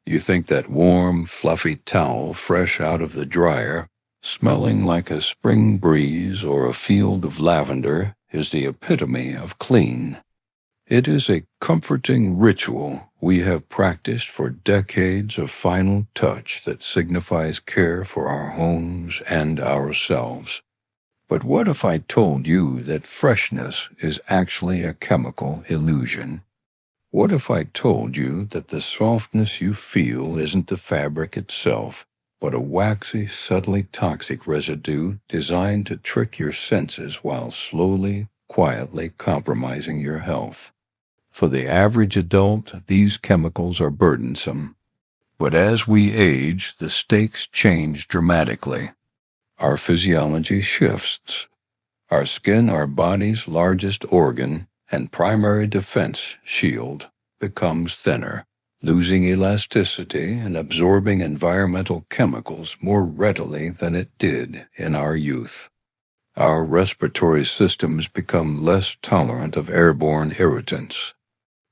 You think that warm, fluffy towel fresh out of the dryer, smelling like a spring breeze or a field of lavender, is the epitome of clean. It is a comforting ritual we have practiced for decades, of final touch that signifies care for our homes and ourselves. But what if I told you that freshness is actually a chemical illusion? What if I told you that the softness you feel isn't the fabric itself, but a waxy, subtly toxic residue designed to trick your senses while slowly, quietly compromising your health? For the average adult, these chemicals are burdensome. But as we age, the stakes change dramatically. Our physiology shifts. Our skin, our body's largest organ and primary defense shield, becomes thinner, losing elasticity and absorbing environmental chemicals more readily than it did in our youth. Our respiratory systems become less tolerant of airborne irritants.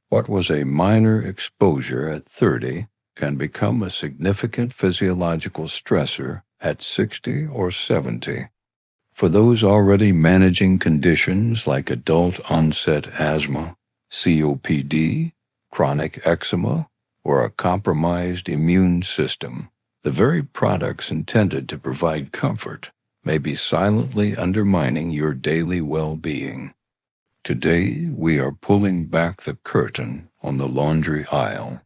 What was a minor exposure at 30 can become a significant physiological stressor at 60 or 70. For those already managing conditions like adult-onset asthma, COPD, chronic eczema, or a compromised immune system, the very products intended to provide comfort may be silently undermining your daily well-being. Today, we are pulling back the curtain on the laundry aisle.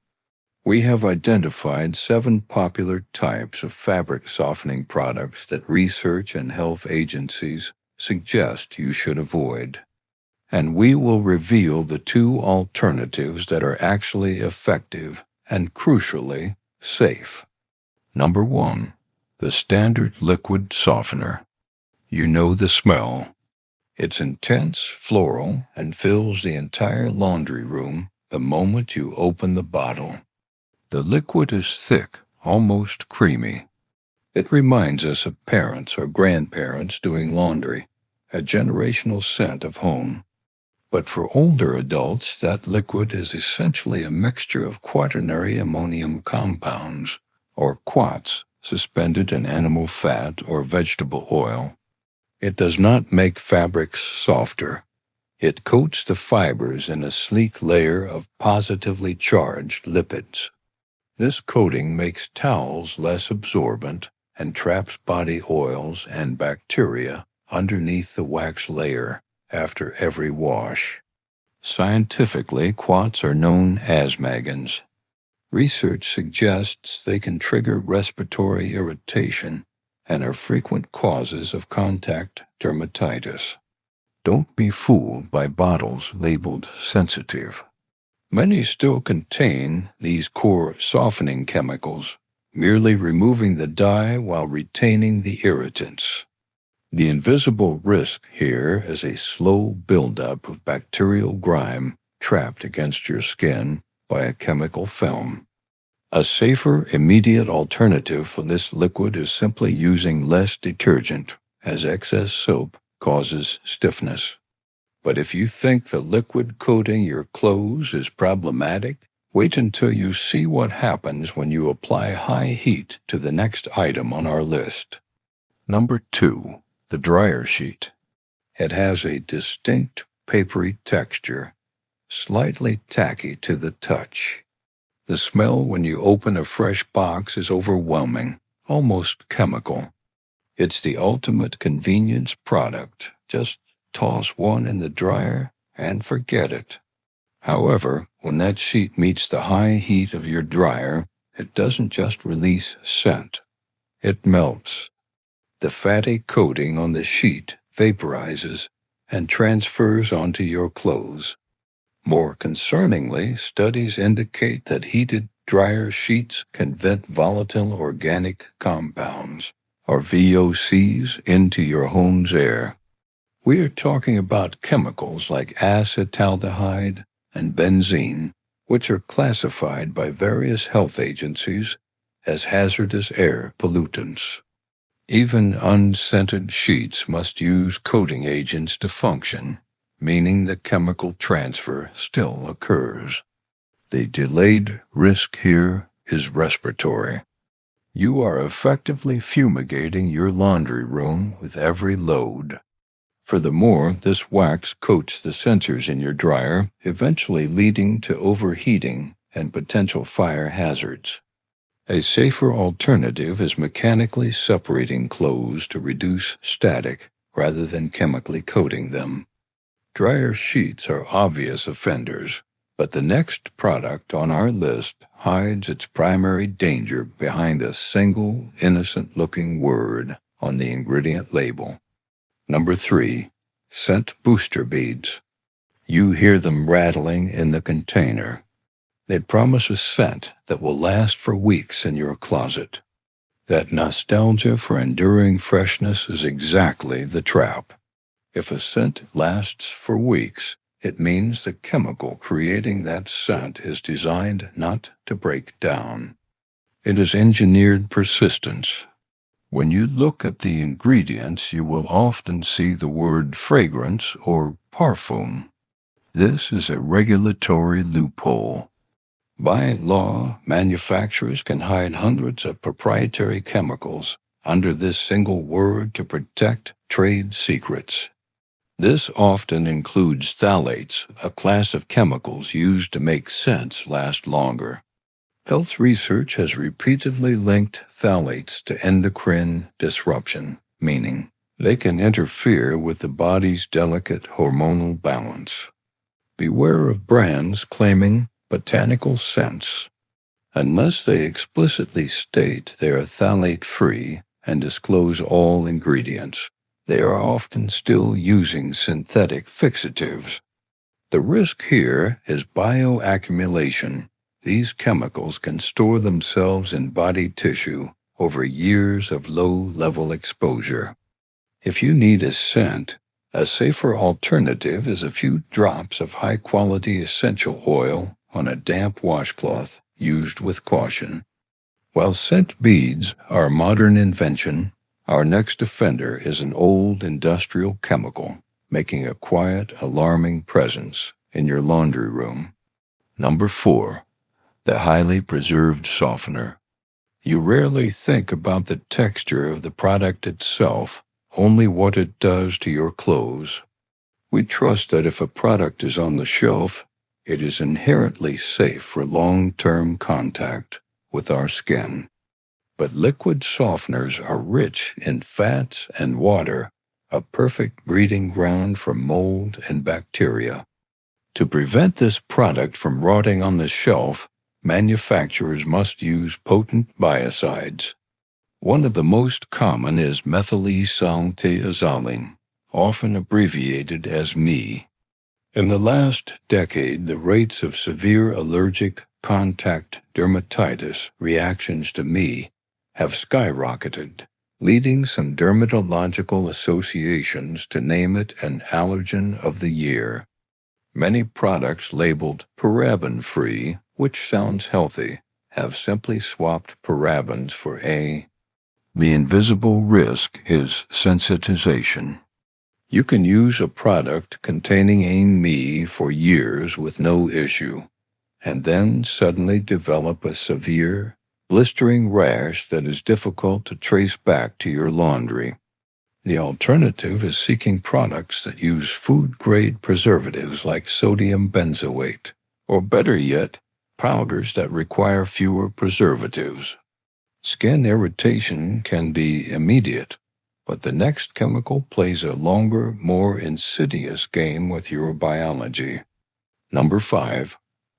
We have identified 7 popular types of fabric softening products that research and health agencies suggest you should avoid. And we will reveal the 2 alternatives that are actually effective and, crucially, safe. Number 1. The standard liquid softener. You know the smell. It's intense, floral, and fills the entire laundry room the moment you open the bottle. The liquid is thick, almost creamy. It reminds us of parents or grandparents doing laundry, a generational scent of home. But for older adults, that liquid is essentially a mixture of quaternary ammonium compounds, or quats, suspended in animal fat or vegetable oil. It does not make fabrics softer. It coats the fibers in a sleek layer of positively charged lipids. This coating makes towels less absorbent and traps body oils and bacteria underneath the wax layer after every wash. Scientifically, quats are known asthmagens. Research suggests they can trigger respiratory irritation and are frequent causes of contact dermatitis. Don't be fooled by bottles labeled sensitive. Many still contain these core softening chemicals, merely removing the dye while retaining the irritants. The invisible risk here is a slow buildup of bacterial grime trapped against your skin by a chemical film. A safer, immediate alternative for this liquid is simply using less detergent, as excess soap causes stiffness. But if you think the liquid coating your clothes is problematic, wait until you see what happens when you apply high heat to the next item on our list. Number 2, the dryer sheet. It has a distinct papery texture, slightly tacky to the touch. The smell when you open a fresh box is overwhelming, almost chemical. It's the ultimate convenience product. Just toss one in the dryer and forget it. However, when that sheet meets the high heat of your dryer, it doesn't just release scent. It melts. The fatty coating on the sheet vaporizes and transfers onto your clothes. More concerningly, studies indicate that heated dryer sheets can vent volatile organic compounds, or VOCs, into your home's air. We are talking about chemicals like acetaldehyde and benzene, which are classified by various health agencies as hazardous air pollutants. Even unscented sheets must use coating agents to function, meaning the chemical transfer still occurs. The delayed risk here is respiratory. You are effectively fumigating your laundry room with every load. Furthermore, this wax coats the sensors in your dryer, eventually leading to overheating and potential fire hazards. A safer alternative is mechanically separating clothes to reduce static rather than chemically coating them. Dryer sheets are obvious offenders, but the next product on our list hides its primary danger behind a single, innocent-looking word on the ingredient label. Number 3. Scent booster beads. You hear them rattling in the container. They promise a scent that will last for weeks in your closet. That nostalgia for enduring freshness is exactly the trap. If a scent lasts for weeks, it means the chemical creating that scent is designed not to break down. It is engineered persistence. When you look at the ingredients, you will often see the word fragrance or parfum. This is a regulatory loophole. By law, manufacturers can hide hundreds of proprietary chemicals under this single word to protect trade secrets. This often includes phthalates, a class of chemicals used to make scents last longer. Health research has repeatedly linked phthalates to endocrine disruption, meaning they can interfere with the body's delicate hormonal balance. Beware of brands claiming botanical scents. Unless they explicitly state they are phthalate-free and disclose all ingredients, they are often still using synthetic fixatives. The risk here is bioaccumulation. These chemicals can store themselves in body tissue over years of low-level exposure. If you need a scent, a safer alternative is a few drops of high-quality essential oil on a damp washcloth used with caution. While scent beads are a modern invention, our next offender is an old industrial chemical, making a quiet, alarming presence in your laundry room. Number 4. The highly preserved softener. You rarely think about the texture of the product itself, only what it does to your clothes. We trust that if a product is on the shelf, it is inherently safe for long-term contact with our skin. But liquid softeners are rich in fats and water, a perfect breeding ground for mold and bacteria. To prevent this product from rotting on the shelf, manufacturers must use potent biocides. One of the most common is methylethiazoline, often abbreviated as ME. In the last decade, the rates of severe allergic contact dermatitis reactions to ME have skyrocketed, leading some dermatological associations to name it an allergen of the year. Many products labeled paraben-free, which sounds healthy, have simply swapped parabens for A. The invisible risk is sensitization. You can use a product containing AME for years with no issue, and then suddenly develop a severe, blistering rash that is difficult to trace back to your laundry. The alternative is seeking products that use food-grade preservatives like sodium benzoate, or better yet, powders that require fewer preservatives. Skin irritation can be immediate, but the next chemical plays a longer, more insidious game with your biology. Number 5.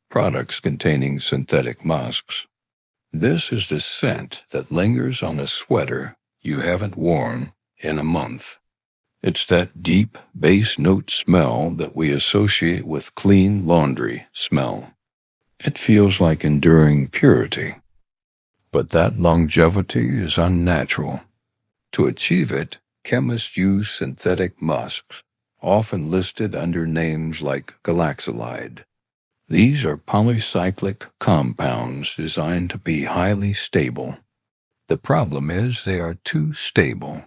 Products containing synthetic musks. This is the scent that lingers on a sweater you haven't worn in a month. It's that deep bass note smell that we associate with clean laundry smell. It feels like enduring purity. But that longevity is unnatural. To achieve it, chemists use synthetic musks, often listed under names like galaxolide. These are polycyclic compounds designed to be highly stable. The problem is they are too stable.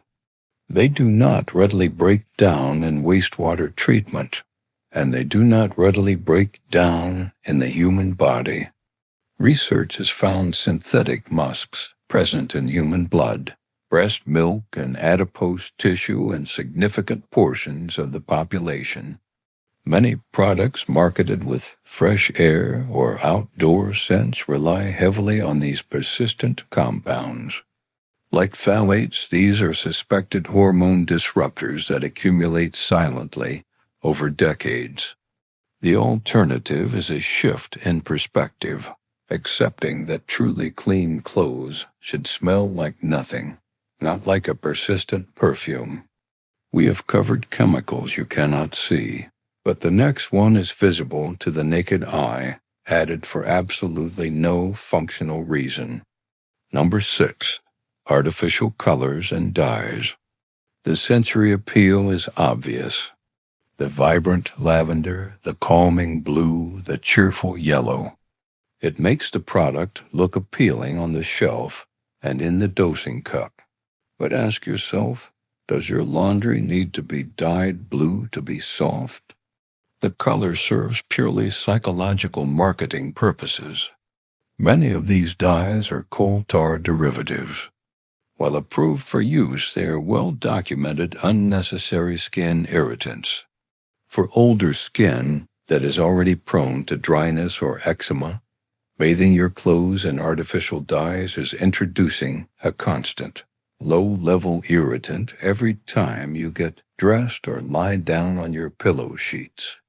They do not readily break down in wastewater treatment, and they do not readily break down in the human body. Research has found synthetic musks present in human blood, breast milk, and adipose tissue in significant portions of the population. Many products marketed with fresh air or outdoor scents rely heavily on these persistent compounds. Like phthalates, these are suspected hormone disruptors that accumulate silently over decades. The alternative is a shift in perspective, accepting that truly clean clothes should smell like nothing, not like a persistent perfume. We have covered chemicals you cannot see, but the next one is visible to the naked eye, added for absolutely no functional reason. Number 6. Artificial colors and dyes. The sensory appeal is obvious. The vibrant lavender, the calming blue, the cheerful yellow. It makes the product look appealing on the shelf and in the dosing cup. But ask yourself, does your laundry need to be dyed blue to be soft? The color serves purely psychological marketing purposes. Many of these dyes are coal tar derivatives. While approved for use, they are well-documented unnecessary skin irritants. For older skin that is already prone to dryness or eczema, bathing your clothes in artificial dyes is introducing a constant, low-level irritant every time you get dressed or lie down on your pillow sheets.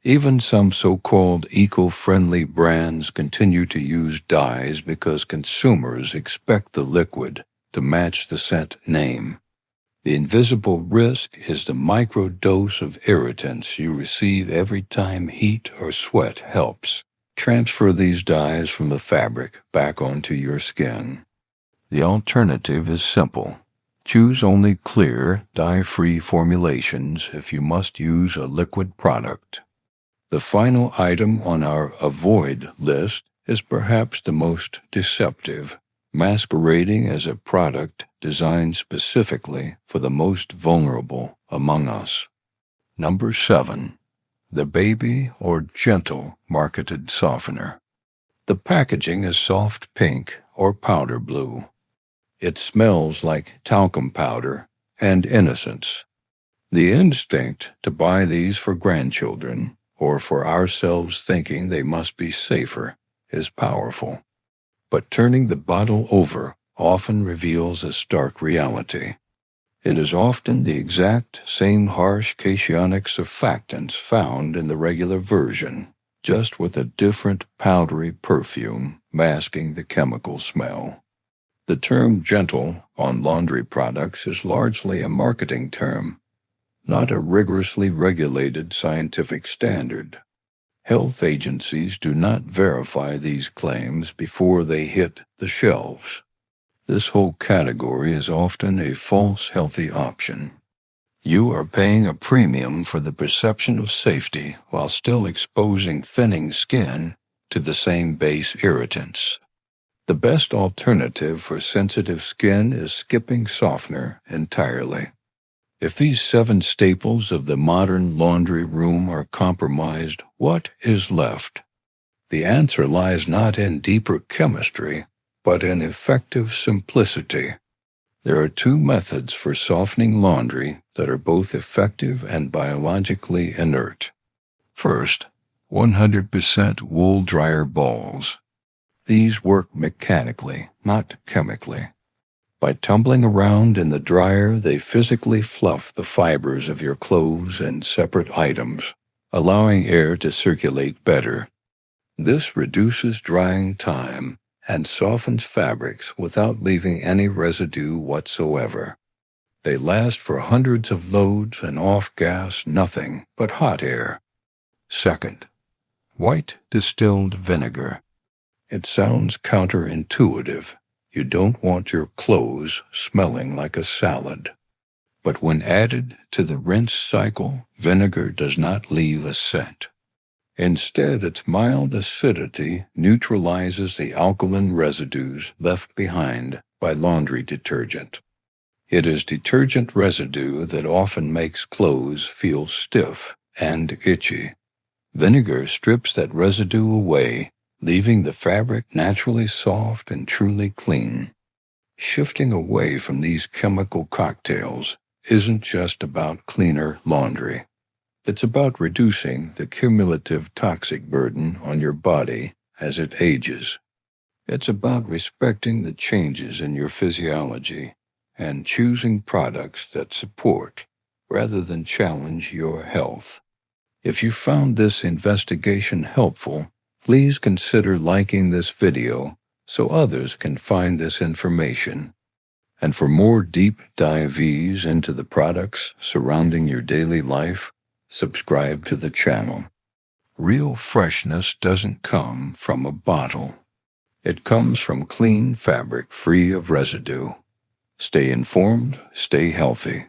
Even some so-called eco-friendly brands continue to use dyes because consumers expect the liquid to match the scent name. The invisible risk is the microdose of irritants you receive every time heat or sweat helps transfer these dyes from the fabric back onto your skin. The alternative is simple. Choose only clear, dye-free formulations if you must use a liquid product. The final item on our avoid list is perhaps the most deceptive, masquerading as a product designed specifically for the most vulnerable among us. Number 7. The baby or gentle marketed softener. The packaging is soft pink or powder blue. It smells like talcum powder and innocence. The instinct to buy these for grandchildren, or for ourselves thinking they must be safer, is powerful. But turning the bottle over often reveals a stark reality. It is often the exact same harsh cationic surfactants found in the regular version, just with a different powdery perfume masking the chemical smell. The term gentle on laundry products is largely a marketing term, not a rigorously regulated scientific standard. Health agencies do not verify these claims before they hit the shelves. This whole category is often a false healthy option. You are paying a premium for the perception of safety while still exposing thinning skin to the same base irritants. The best alternative for sensitive skin is skipping softener entirely. If these 7 staples of the modern laundry room are compromised, what is left? The answer lies not in deeper chemistry, but in effective simplicity. There are 2 methods for softening laundry that are both effective and biologically inert. First, 100% wool dryer balls. These work mechanically, not chemically. By tumbling around in the dryer, they physically fluff the fibers of your clothes and separate items, allowing air to circulate better. This reduces drying time and softens fabrics without leaving any residue whatsoever. They last for hundreds of loads and off-gas nothing but hot air. Second, white distilled vinegar. It sounds counterintuitive. You don't want your clothes smelling like a salad. But when added to the rinse cycle, vinegar does not leave a scent. Instead, its mild acidity neutralizes the alkaline residues left behind by laundry detergent. It is detergent residue that often makes clothes feel stiff and itchy. Vinegar strips that residue away, leaving the fabric naturally soft and truly clean. Shifting away from these chemical cocktails isn't just about cleaner laundry. It's about reducing the cumulative toxic burden on your body as it ages. It's about respecting the changes in your physiology and choosing products that support rather than challenge your health. If you found this investigation helpful, please consider liking this video so others can find this information. And for more deep dives into the products surrounding your daily life, subscribe to the channel. Real freshness doesn't come from a bottle. It comes from clean fabric free of residue. Stay informed, stay healthy.